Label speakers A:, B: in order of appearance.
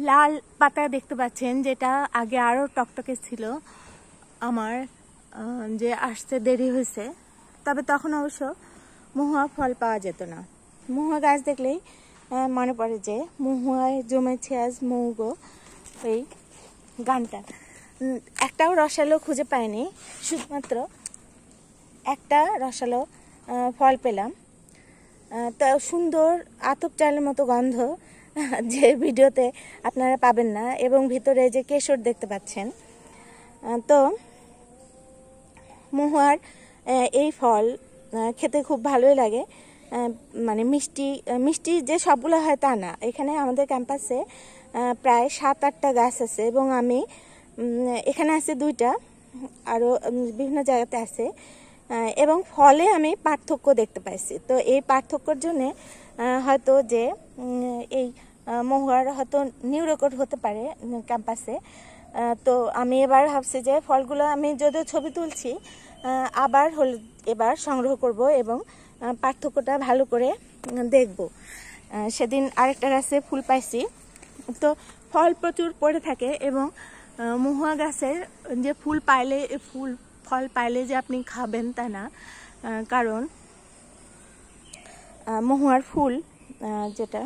A: লাল পাতা দেখতে পাচ্ছেন, যেটা আগে আরও টকটকে ছিল। আমার যে আসতে দেরি হয়েছে, তবে তখন অবশ্য মহুয়া ফল পাওয়া যেত না। মহুয়া গাছ দেখলেই মনে পড়ে যে মহুয়ায় জমেছে আজ মৌগো, এই গানটা। একটাও রসালো খুঁজে পাইনি, শুধুমাত্র একটা রসালো ফল পেলাম। তা সুন্দর আতপ চালের মতো গন্ধ, যে ভিডিওতে আপনারা পাবেন না, এবং ভিতরে যে কেশর দেখতে পাচ্ছেন। তো মহুয়ার এই ফল খেতে খুব ভালোই লাগে। মানে মিষ্টি মিষ্টি যে সবগুলো হয় তা না। এখানে আমাদের ক্যাম্পাসে প্রায় 7-8টা গাছ আছে, এবং আমি এখানে আছে 2টা, আরও বিভিন্ন জায়গাতে আছে। এবং ফলে আমি পার্থক্য দেখতে পাইছি। তো এই পার্থক্যর জন্যে হয়তো যে এই মহুয়ার হয়তো নিউ রেকর্ড হতে পারে ক্যাম্পাসে। তো আমি এবার ভাবছি যে ফলগুলো আমি যদিও ছবি তুলছি, আবার এবার সংগ্রহ করব এবং পার্থক্যটা ভালো করে দেখব। সেদিন আরেকটা গাছে ফুল পাইছি। তো ফল প্রচুর পড়ে থাকে, এবং মহুয়া গাছের যে ফল পাইলে যে আপনি খাবেন তা না, কারণ মহুয়ার ফুল যেটা